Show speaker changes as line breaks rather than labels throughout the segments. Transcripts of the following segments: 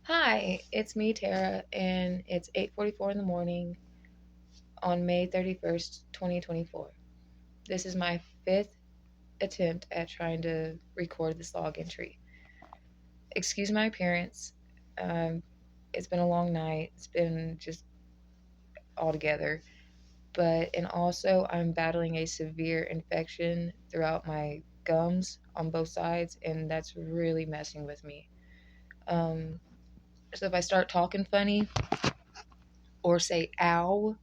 Hi, it's me, Terra, and it's 8:44 in the morning on May 31st, 2024. This is my fifth attempt at trying to record this log entry. Excuse my appearance. Um, it's been a long night. It's been just all together. And also, I'm battling a severe infection throughout my gums on both sides, and that's really messing with me. Um, so if I start talking funny or say ow,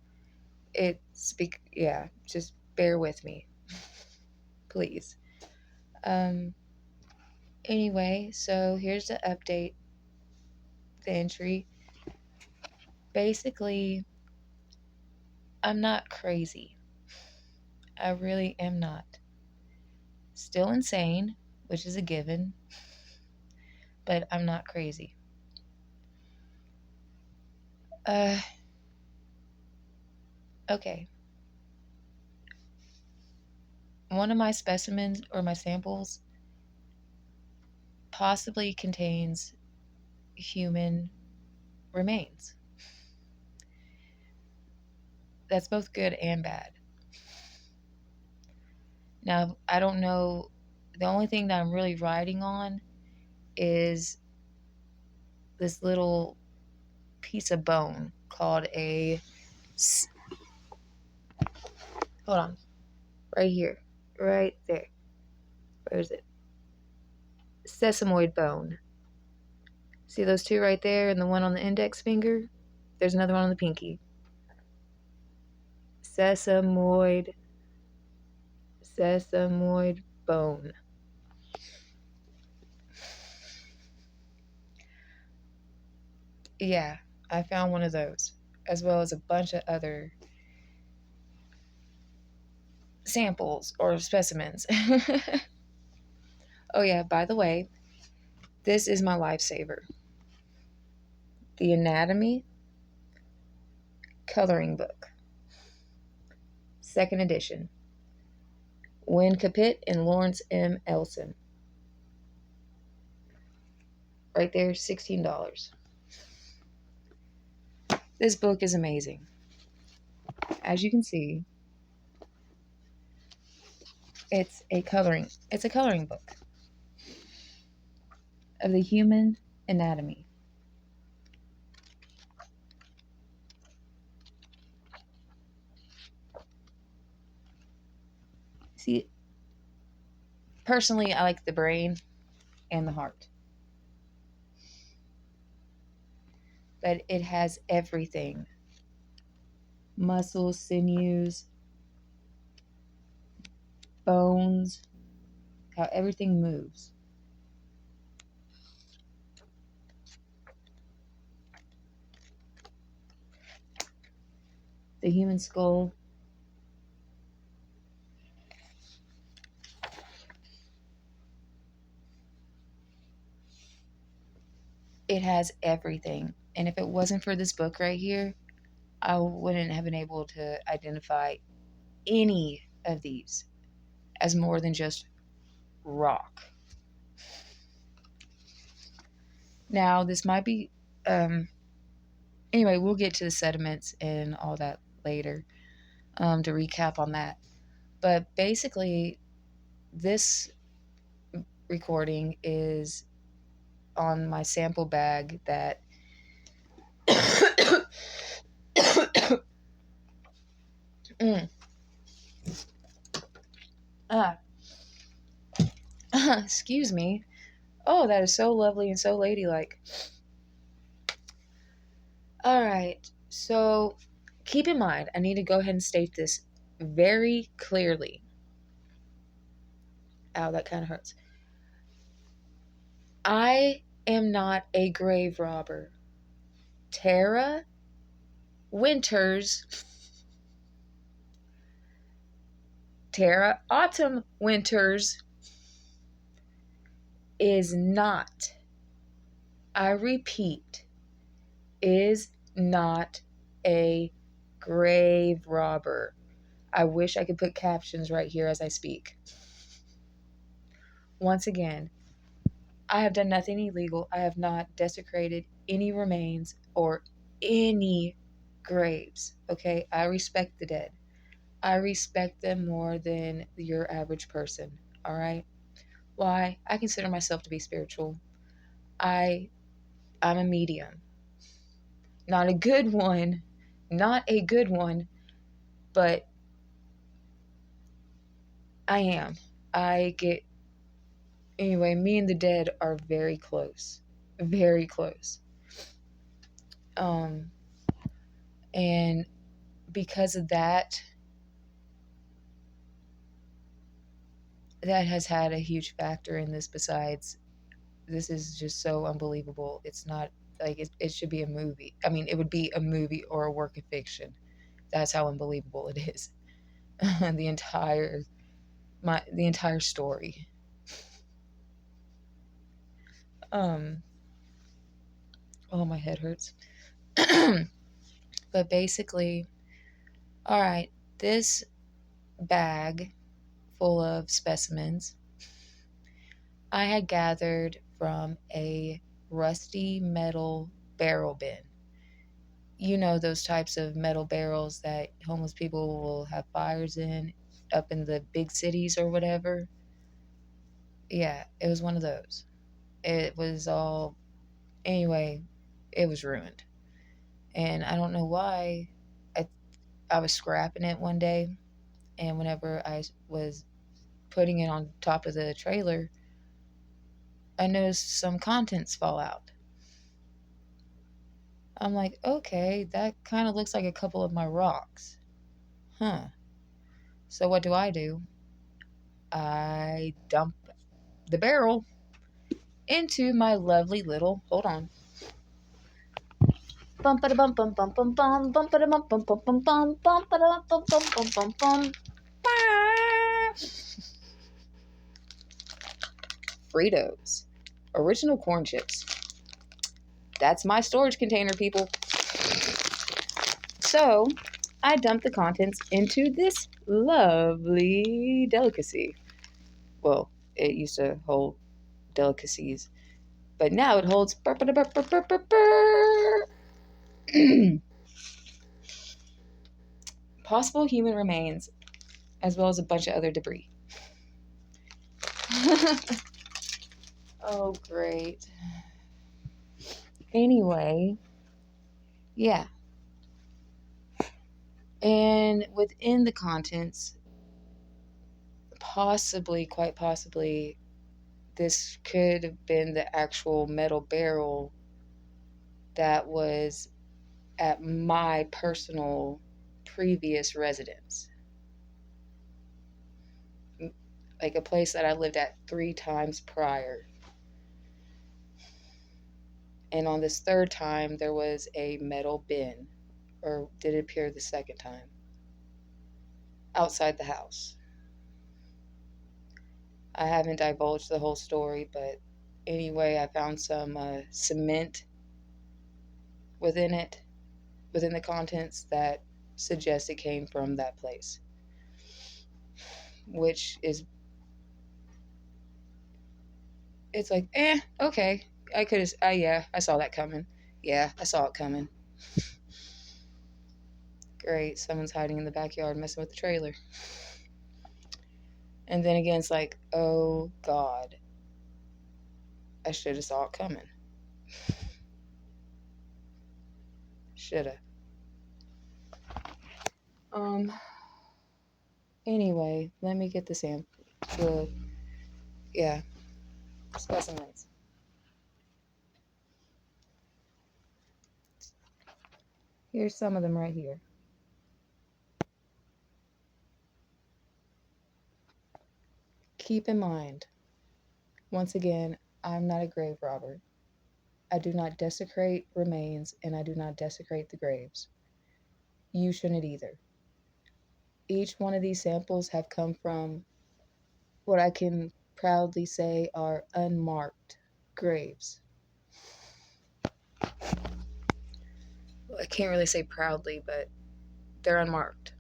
just bear with me, please. Um, anyway, so here's the update, the entry. Basically, I'm not crazy. I really am not. Still insane, which is a given, but I'm not crazy. Uh, okay. One of my specimens or my samples possibly contains human remains. That's both good and bad. Now, I don't know. The only thing that I'm really riding on is this little piece of bone called hold on, right here, right there. Where is it? Sesamoid bone. See those two right there and the one on the index finger? There's another one on the pinky. Sesamoid bone. Yeah, I found one of those, as well as a bunch of other samples or specimens. Oh yeah, by the way, this is my lifesaver. The Anatomy Coloring Book. Second edition. Wynn Kapit and Lawrence M. Elson. Right there, $16. This book is amazing. As you can see, it's a coloring book of the human anatomy. See, personally, I like the brain and the heart. But it has everything. Muscles, sinews, bones, how everything moves. The human skull. It has everything. And if it wasn't for this book right here, I wouldn't have been able to identify any of these as more than just rock. Now, this might be, anyway, we'll get to the sediments and all that later to recap on that. But basically, this recording is on my sample bag that mm. ah. Excuse me. Oh, that is so lovely and so ladylike. All right. So keep in mind, I need to go ahead and state this very clearly. Ow, that kind of hurts. I am not a grave robber. Terra Winters, Terra Autumn Winters is not, I repeat, is not a grave robber. I wish I could put captions right here as I speak. Once again, I have done nothing illegal. I have not desecrated any remains or any graves. Okay? I respect the dead. I respect them more than your average person. All right? Why? I consider myself to be spiritual. I I'm a medium. Not a good one. Not a good one, but I am. I get anyway, me and the dead are very close. Very close. Um and because of that, that has had a huge factor in this. Besides, this is just so unbelievable. It's not like it should be a movie. I mean, it would be a movie or a work of fiction. That's how unbelievable it is. the entire the entire story. Um oh, my head hurts. But basically, all right, this bag full of specimens I had gathered from a rusty metal barrel bin. You know, those types of metal barrels that homeless people will have fires in up in the big cities or whatever. Yeah, it was one of those. It was all, anyway, it was ruined. And I don't know why. I, I was scrapping it one day, and whenever I was putting it on top of the trailer, I noticed some contents fall out. I'm like, okay, that kind of looks like a couple of my rocks. Huh. So what do? I dump the barrel into my lovely little, hold on. Bum bum bum bum bum bum bum bum bum bum bum bum bum bum bum bum bum bum bum. Fritos. Original corn chips. That's my storage container, people. So, I dumped the contents into this lovely delicacy. Well, it used to hold delicacies, but now it holds possible human remains as well as a bunch of other debris. Oh, great. Anyway, yeah. And within the contents, possibly, quite possibly, this could have been the actual metal barrel that was at my personal previous residence. Like a place that I lived at 3 times prior. And on this third time, there was a metal bin, or did it appear the second time? Outside the house. I haven't divulged the whole story, but anyway, I found some cement within it, within the contents that suggest it came from that place, which is, it's like, okay, I could have, yeah, I saw that coming. Yeah, I saw it coming. Great, someone's hiding in the backyard messing with the trailer. And then again, it's like, oh God, I should have saw it coming. Shoulda. Anyway, let me get the sample. Yeah, specimens. Here's some of them right here. Keep in mind, once again, I'm not a grave robber. I do not desecrate remains and I do not desecrate the graves. You shouldn't either. Each one of these samples have come from what I can proudly say are unmarked graves. Well, I can't really say proudly, but they're unmarked.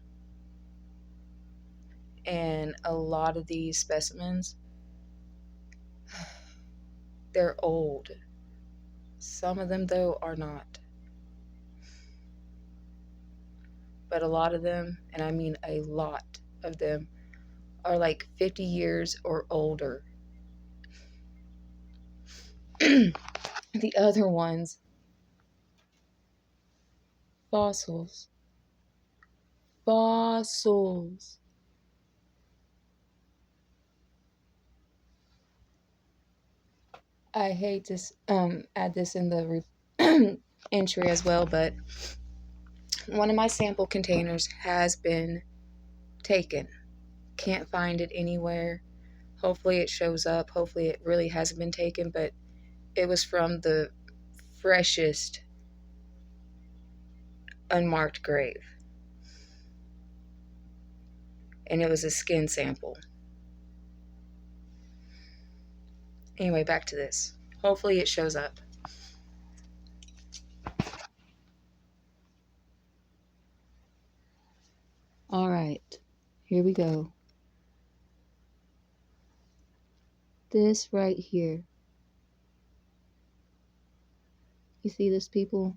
And a lot of these specimens They're old. Some of them, though, are not. But a lot of them, and I mean a lot of them, are like 50 years or older. The other ones, fossils. Fossils. I hate to add this in the entry as well, but one of my sample containers has been taken. Can't find it anywhere. Hopefully it shows up. Hopefully it really hasn't been taken, but it was from the freshest unmarked grave. And it was a skin sample. Anyway, back to this. Hopefully it shows up. All right, here we go. This right here. You see this, people?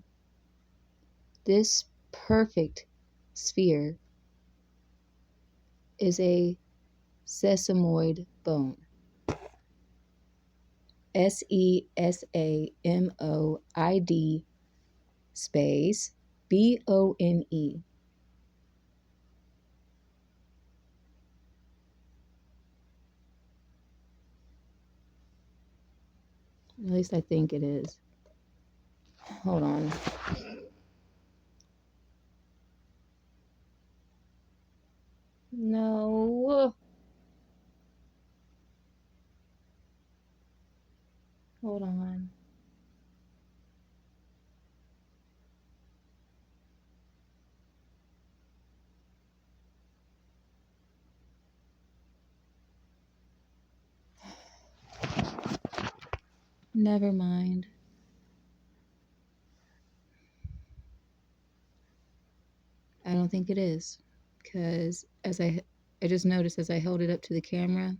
This perfect sphere is a sesamoid bone. Sesamoid space bone. At least I think it is. Hold on. No. Hold on. Never mind. I don't think it is. Because as I just noticed as I held it up to the camera,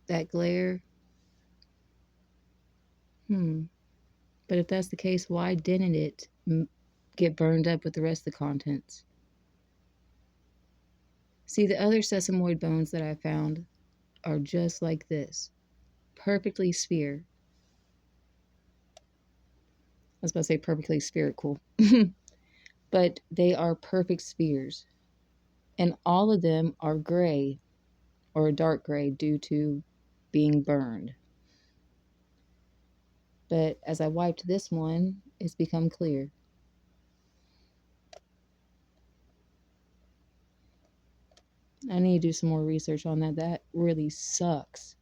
that glare. But if that's the case, why didn't it get burned up with the rest of the contents? See, the other sesamoid bones that I found are just like this. Perfectly sphere. I was about to say perfectly spherical. But they are perfect spheres. And all of them are gray or a dark gray due to being burned. But as I wiped this one, it's become clear. I need to do some more research on that. That really sucks.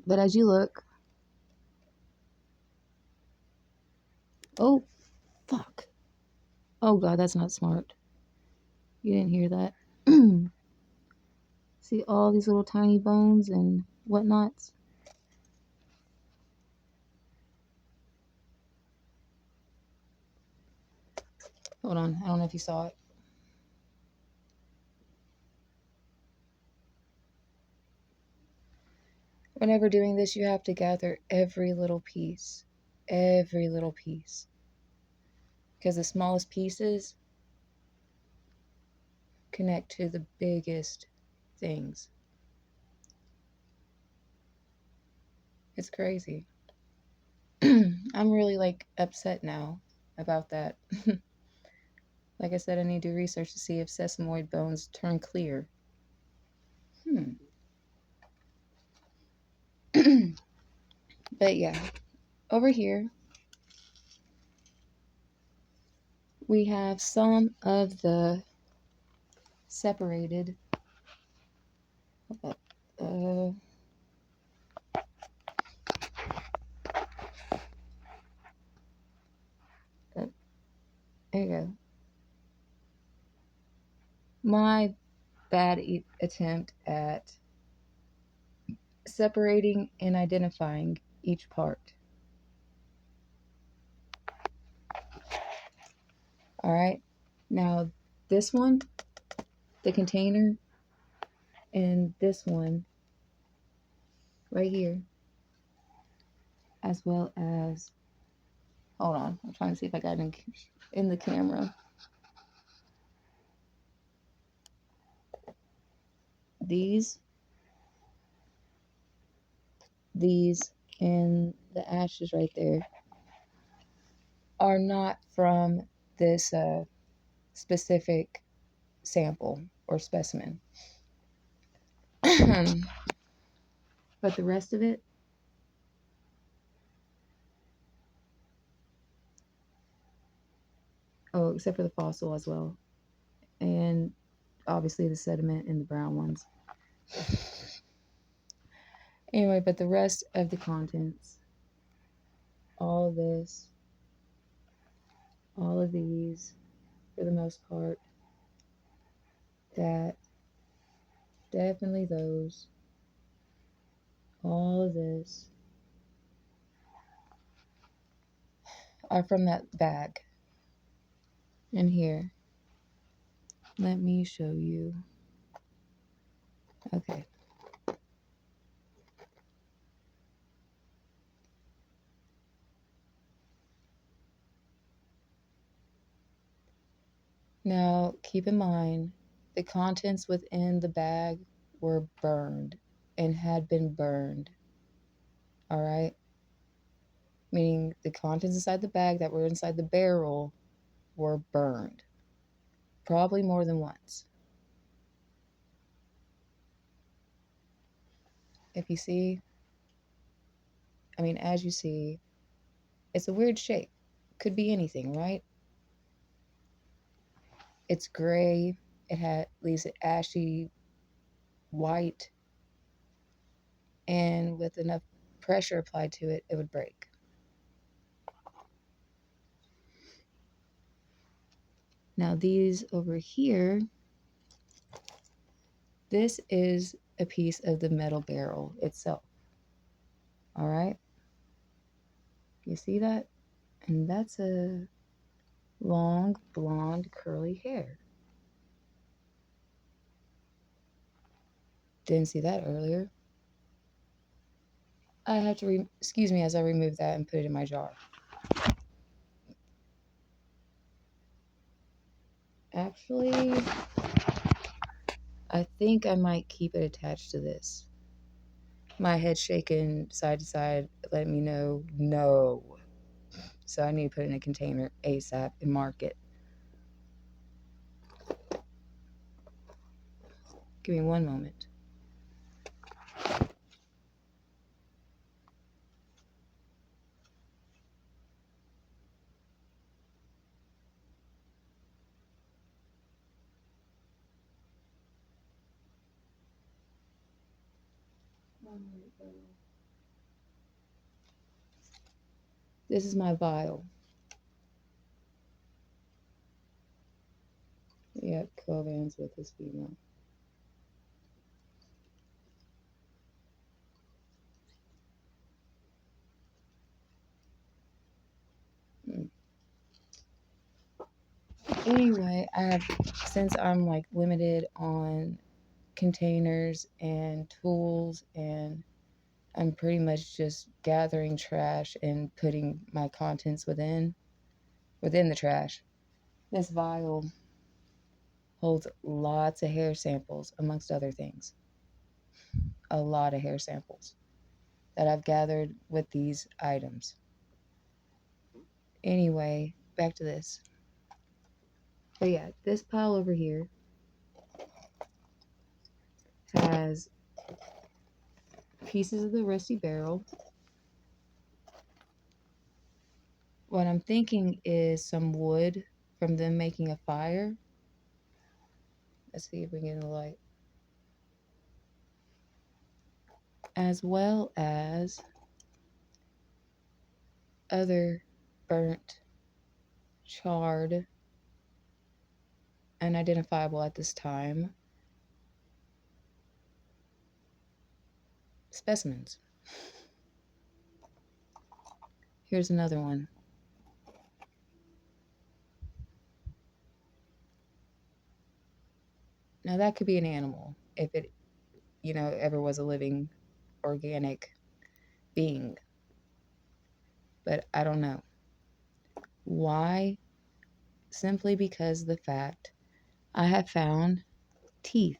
But as you look, oh, fuck. Oh God, that's not smart. You didn't hear that. See all these little tiny bones and whatnots? Hold on, I don't know if you saw it. Whenever doing this, you have to gather every little piece. Every little piece. Because the smallest pieces connect to the biggest things. It's crazy. I'm really like upset now about that. Like I said, I need to do research to see if sesamoid bones turn clear. But yeah, over here we have some of the separated there you go. My bad attempt at separating and identifying each part. All right, now this one, the container, and this one right here, as well as, hold on, I'm trying to see if I got it in the camera. These, and the ashes right there are not from this specific sample or specimen. But the rest of it, oh, except for the fossil as well, and obviously the sediment and the brown ones. Anyway, but the rest of the contents, all of this, all of these, for the most part, that, definitely those, all of this, are from that bag. And here, let me show you. Okay. Now, keep in mind, the contents within the bag were burned and had been burned. All right? Meaning the contents inside the bag that were inside the barrel were burned. Probably more than once. If you see, as you see, it's a weird shape. Could be anything, right? It's gray. Leaves it ashy white. And with enough pressure applied to it, it would break. Now these over here, this is a piece of the metal barrel itself. All right? You see that? And that's a long, blonde, curly hair. Didn't see that earlier. I have to, excuse me as I remove that and put it in my jar. Actually, I think I might keep it attached to this. My head shaking side to side, letting me know no. So I need to put it in a container ASAP and mark it. Give me one moment. This is my vial. Yep, 12 hands with this female. Anyway, since I'm like limited on containers and tools, and I'm pretty much just gathering trash and putting my contents within the trash. This vial holds lots of hair samples, amongst other things. A lot of hair samples that I've gathered with these items. Anyway, back to this. But yeah, this pile over here has pieces of the rusty barrel. What I'm thinking is some wood from them making a fire. Let's see if we can get in the light. As well as other burnt, charred, unidentifiable at this time specimens. Here's another one. Now that could be an animal if it, ever was a living organic being. But I don't know. Why? Simply because of the fact I have found teeth.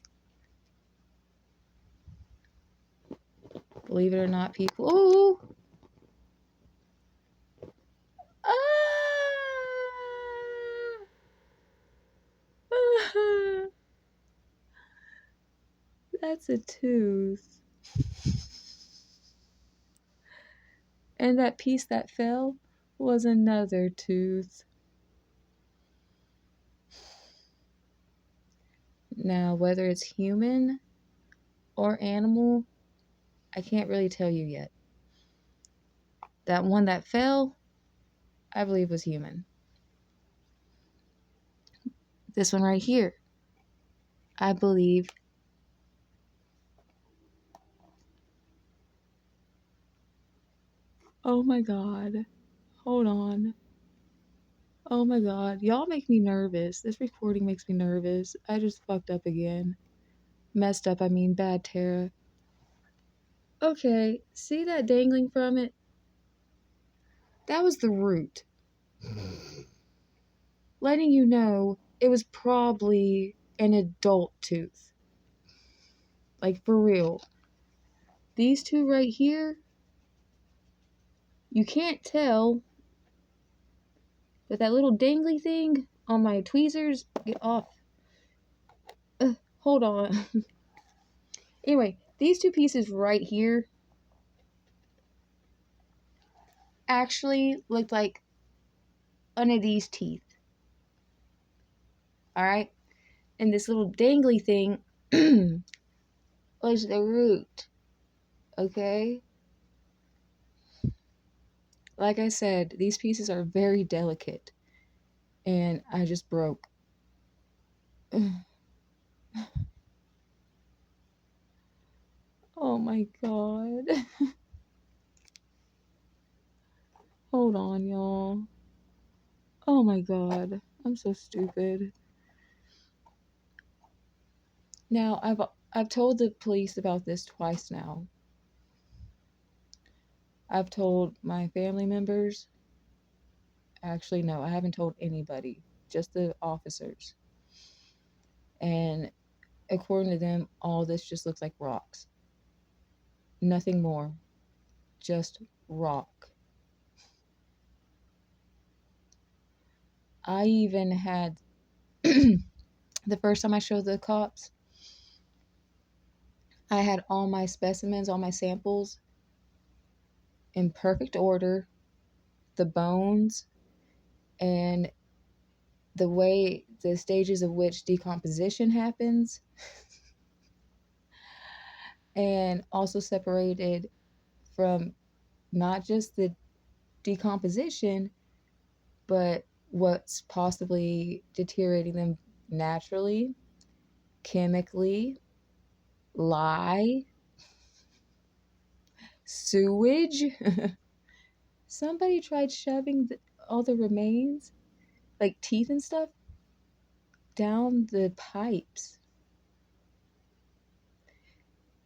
Believe it or not, people. Ooh! Ah! That's a tooth. And that piece that fell was another tooth. Now, whether it's human or animal, I can't really tell you yet. That one that fell, I believe was human. This one right here, I believe. Oh my God. Hold on. Oh my God. Y'all make me nervous. This recording makes me nervous. I just fucked up again. Messed up, I mean bad, Terra. Okay, see that dangling from it? That was the root. Letting you know it was probably an adult tooth. Like, for real. These two right here, you can't tell, but that little dangly thing on my tweezers, get off. Hold on. Anyway, these two pieces right here actually looked like one of these teeth. Alright? And this little dangly thing was the root. Okay? Like I said, these pieces are very delicate. And I just broke. Oh my God. Hold on, y'all. Oh my God. I'm so stupid. Now, I've told the police about this twice now. I've told my family members. Actually, no, I haven't told anybody. Just the officers. And according to them, all this just looks like rocks. Nothing more. Just rock. I even had the first time I showed the cops, I had all my specimens, all my samples in perfect order, the bones and the way the stages of which decomposition happens, and also separated from not just the decomposition, but what's possibly deteriorating them naturally, chemically, lye, sewage. Somebody tried shoving all the remains, like teeth and stuff, down the pipes.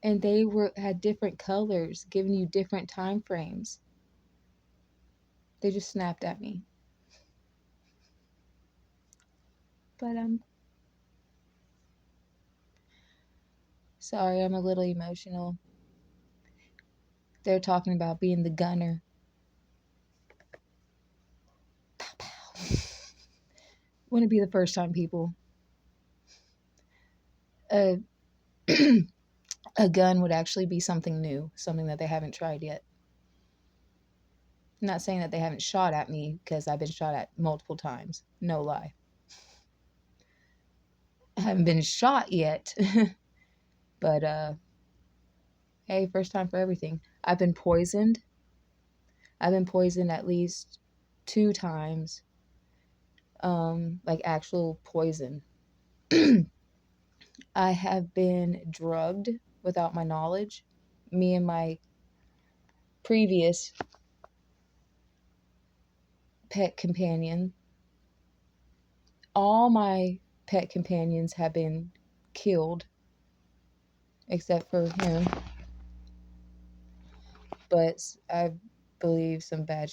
And they had different colors, giving you different time frames. They just snapped at me. But I'm sorry, I'm a little emotional. They're talking about being the gunner. Pow, pow. Wouldn't be the first time, people. A gun would actually be something new, something that they haven't tried yet. I'm not saying that they haven't shot at me, because I've been shot at multiple times. No lie. I haven't been shot yet. But, hey, first time for everything. I've been poisoned. I've been poisoned at least 2 times. Like actual poison. I have been drugged without my knowledge. Me and my previous pet companion. All my pet companions have been killed except for him. But I believe some bad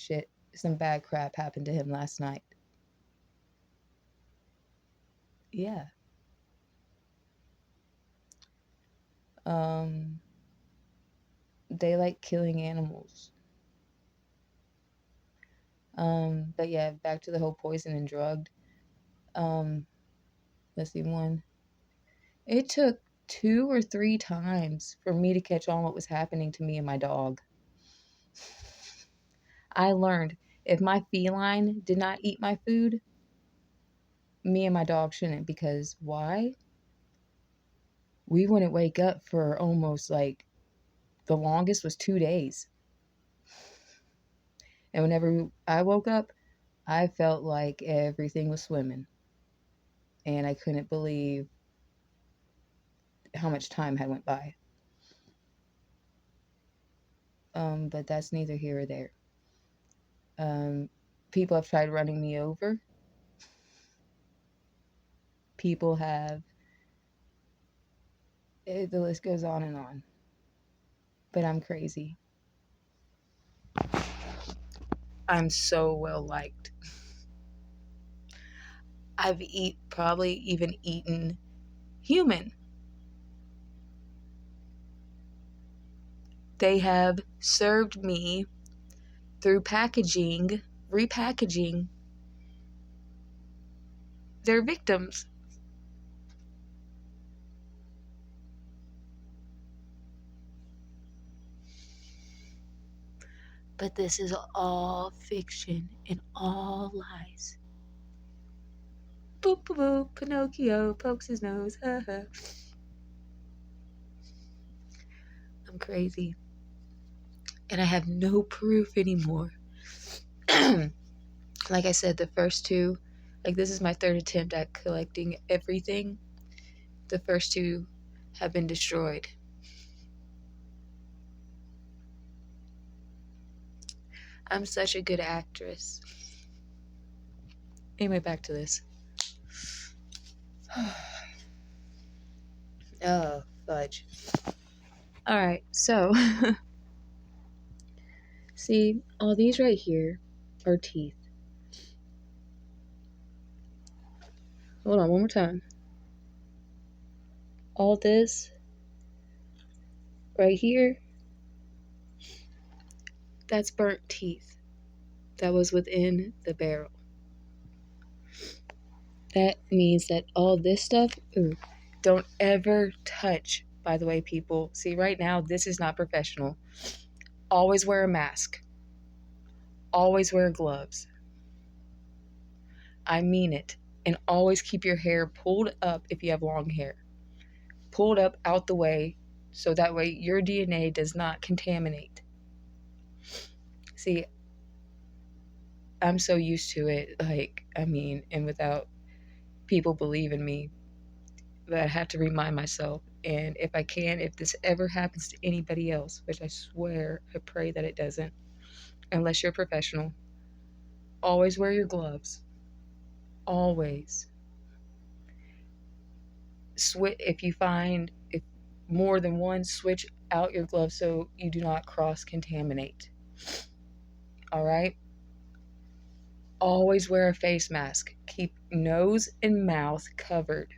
crap happened to him last night. Yeah. Um, they like killing animals. But yeah, back to the whole poison and drugged. Um, let's see, one. It took 2 or 3 times for me to catch on what was happening to me and my dog. I learned if my feline did not eat my food, me and my dog shouldn't, because why? We wouldn't wake up for almost like the longest was 2 days. And whenever I woke up, I felt like everything was swimming. And I couldn't believe how much time had went by. But that's neither here or there. People have tried running me over. People have, the list goes on and on. But I'm crazy. I'm so well liked. I've probably even eaten human. They have served me through repackaging their victims. But this is all fiction and all lies. Boop, boop, boop, Pinocchio pokes his nose. I'm crazy. And I have no proof anymore. Like I said, the first two, like this is my third attempt at collecting everything. The first two have been destroyed. I'm such a good actress. Anyway, back to this. Oh, fudge. Alright, so see, all these right here are teeth. Hold on, one more time. All this right here, that's burnt teeth that was within the barrel. That means that all this stuff, don't ever touch, by the way, people. See, right now, this is not professional. Always wear a mask. Always wear gloves. I mean it. And always keep your hair pulled up if you have long hair. Pulled up out the way so that way your DNA does not contaminate. See, I'm so used to it, and without people believing me, but I have to remind myself. And if this ever happens to anybody else, which I swear, I pray that it doesn't, unless you're a professional, always wear your gloves. Always. If more than one, switch out your gloves so you do not cross-contaminate. All right? Always wear a face mask. Keep nose and mouth covered.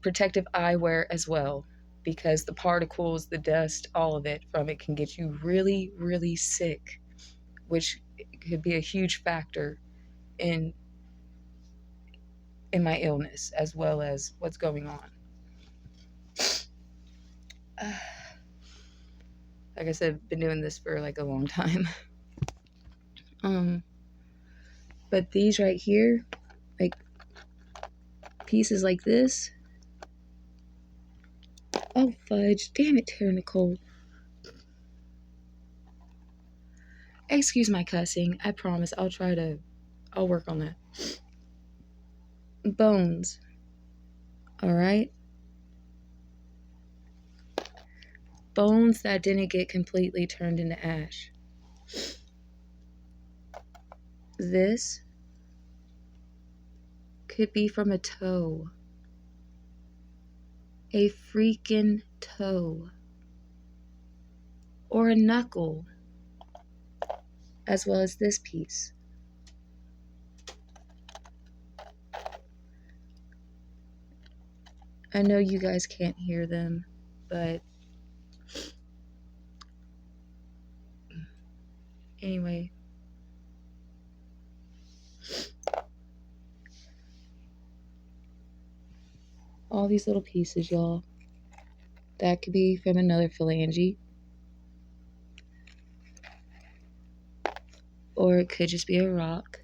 Protective eyewear as well, because the particles, the dust, all of it from it can get you really, really sick, which could be a huge factor in my illness as well as what's going on. Like I said, I've been doing this for like a long time. But these right here, like pieces like this. Oh fudge! Damn it, Terra Nicole. Excuse my cussing. I promise I'll work on that. Bones. Alright? Bones that didn't get completely turned into ash. This could be from a toe. A freaking toe. or a knuckle, as well as this piece. I know you guys can't hear them, but anyway. All these little pieces, y'all. That could be from another phalange. Or it could just be a rock.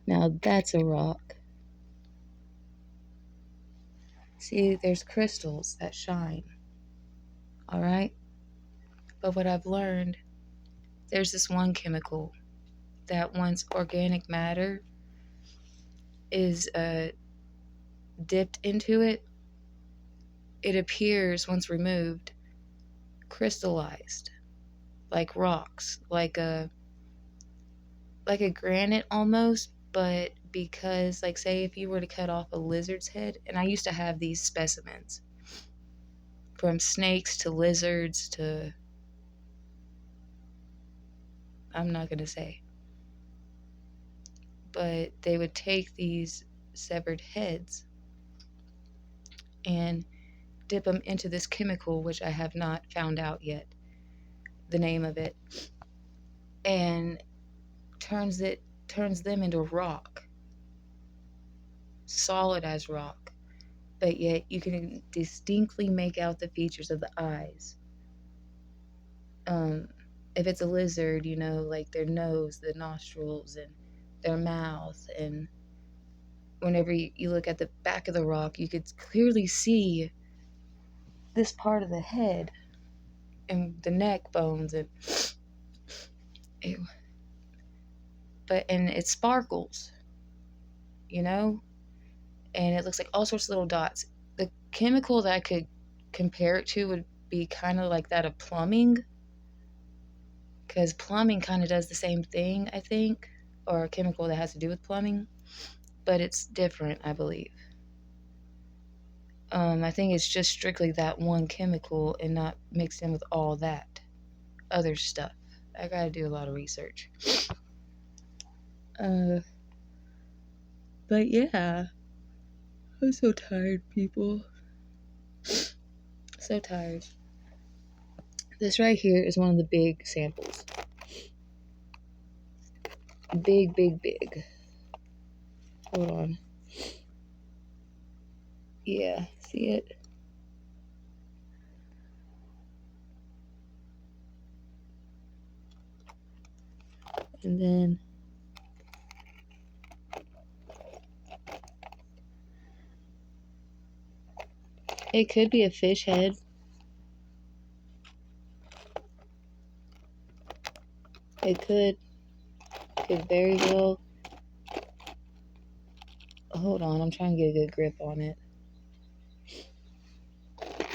Now that's a rock. See, there's crystals that shine. Alright? But what I've learned, there's this one chemical that once organic matter is dipped into it, it appears, once removed, crystallized, like rocks, like a granite almost, but because, like, say if you were to cut off a lizard's head, and I used to have these specimens, from snakes to lizards to, I'm not going to say, but they would take these severed heads and dip them into this chemical, which I have not found out yet the name of it, and turns them into rock, solid as rock, but yet you can distinctly make out the features of the eyes. If it's a lizard, you know, like their nose, the nostrils, and their mouth, and whenever you look at the back of the rock, you could clearly see this part of the head and the neck bones, and ew. And it sparkles, you know, and it looks like all sorts of little dots. The chemical that I could compare it to would be kind of like that of plumbing, because plumbing kind of does the same thing, I think, or a chemical that has to do with plumbing, but it's different, I believe. I think it's just strictly that one chemical and not mixed in with all that other stuff. I gotta do a lot of research. But yeah, I'm so tired, people. So tired. This right here is one of the big samples. Big, big, big. Hold on. Yeah, see it? And then it could be a fish head. It could very well. Hold on, I'm trying to get a good grip on it.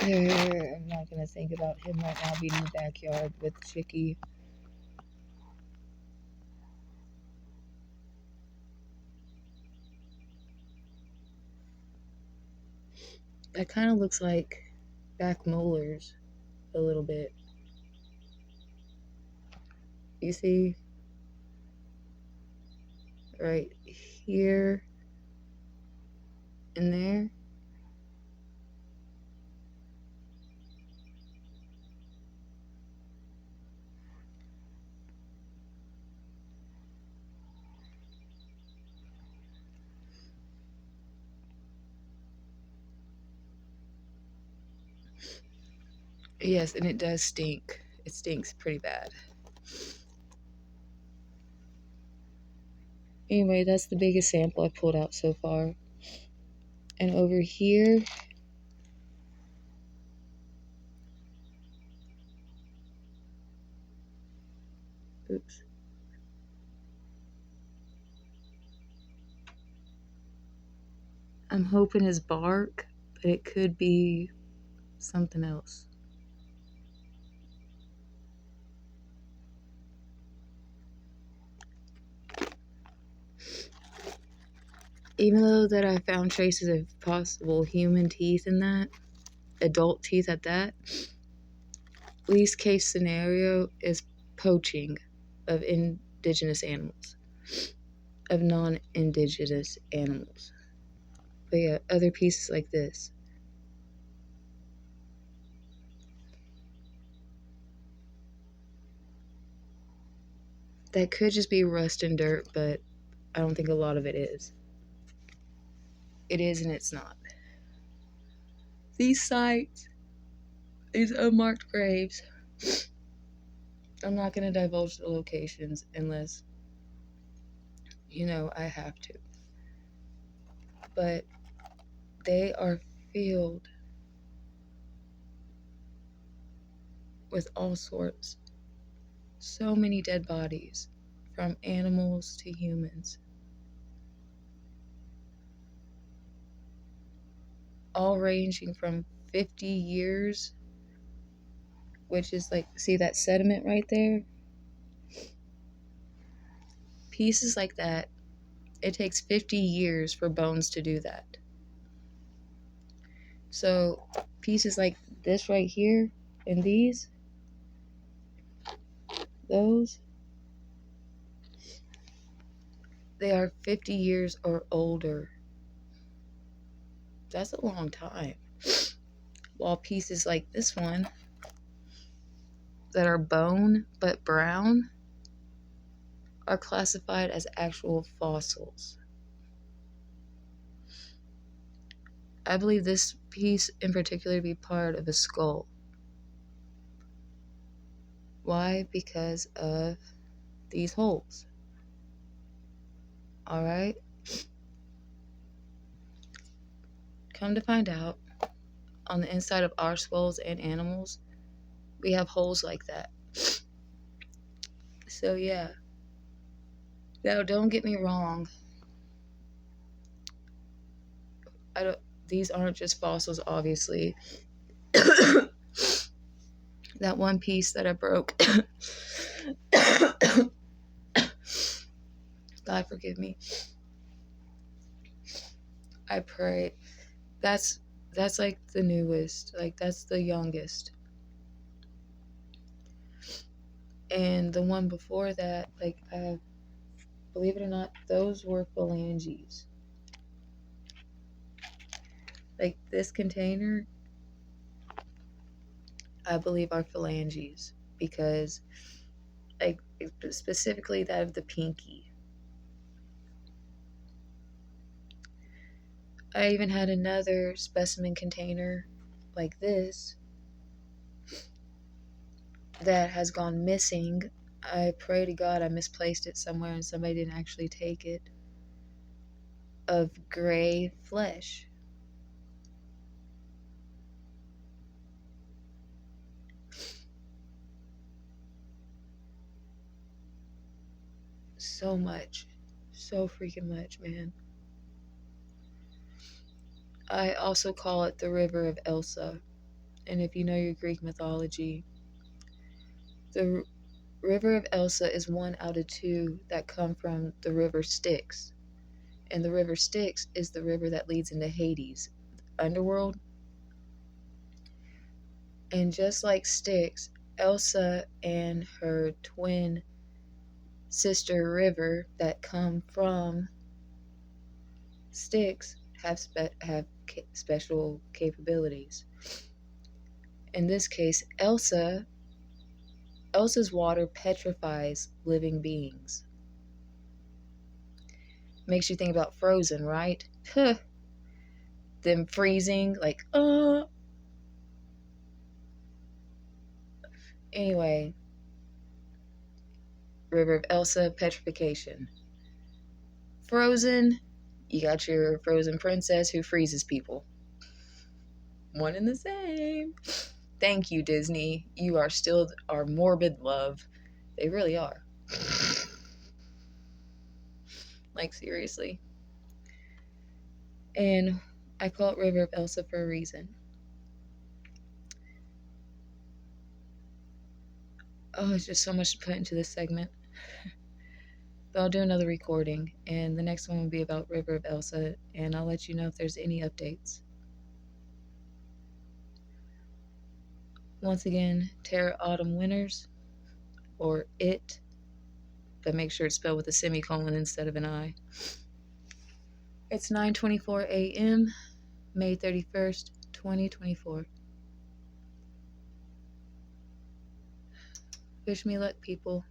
I'm not gonna think about him right now being in the backyard with Chicky. That kind of looks like back molars a little bit. You see? Right here and there. Yes, and it does stink. It stinks pretty bad. Anyway, that's the biggest sample I pulled out so far. And over here, oops. I'm hoping it's bark, but it could be something else. Even though that I found traces of possible human teeth in that, adult teeth at that. Least case scenario is poaching of indigenous animals, of non-indigenous animals. But yeah, other pieces like this. That could just be rust and dirt, but I don't think a lot of it is. It is and it's not. These sites, these unmarked graves, I'm not going to divulge the locations unless, I have to. But they are filled with all sorts. So many dead bodies, from animals to humans. All ranging from 50 years, which is like, see that sediment right there? Pieces like that, it takes 50 years for bones to do that. So pieces like this right here and these, those, they are 50 years or older. That's a long time. While pieces like this one that are bone but brown are classified as actual fossils. I believe this piece in particular to be part of a skull. Why? Because of these holes. Alright? Come to find out, on the inside of our skulls and animals, we have holes like that. So yeah. Now don't get me wrong. These aren't just fossils, obviously. That one piece that I broke. God forgive me. I pray. That's like the newest. Like that's the youngest. And the one before that, like believe it or not, those were phalanges. Like this container, I believe are phalanges because like specifically that of the pinky. I even had another specimen container like this that has gone missing. I pray to God I misplaced it somewhere and somebody didn't actually take it. Of gray flesh. So much. So freaking much, man. I also call it the River of Elsa. And if you know your Greek mythology, the River of Elsa is one out of two that come from the river Styx. And the river Styx is the river that leads into Hades, underworld. And just like Styx, Elsa and her twin sister river that come from Styx have special capabilities. In this case, Elsa's water petrifies living beings. Makes you think about Frozen, right? Them freezing, like, Anyway, River of Elsa, petrification. Frozen, you got your frozen princess who freezes people. One and the same. Thank you, Disney. You are still our morbid love. They really are. Like, seriously. And I call it River of Elsa for a reason. Oh, it's just so much to put into this segment. But I'll do another recording, and the next one will be about River of Elsa, and I'll let you know if there's any updates. Once again, Terra Autumn Winners, or IT, but make sure it's spelled with a semicolon instead of an I. It's 9:24 a.m., May 31st, 2024. Wish me luck, people.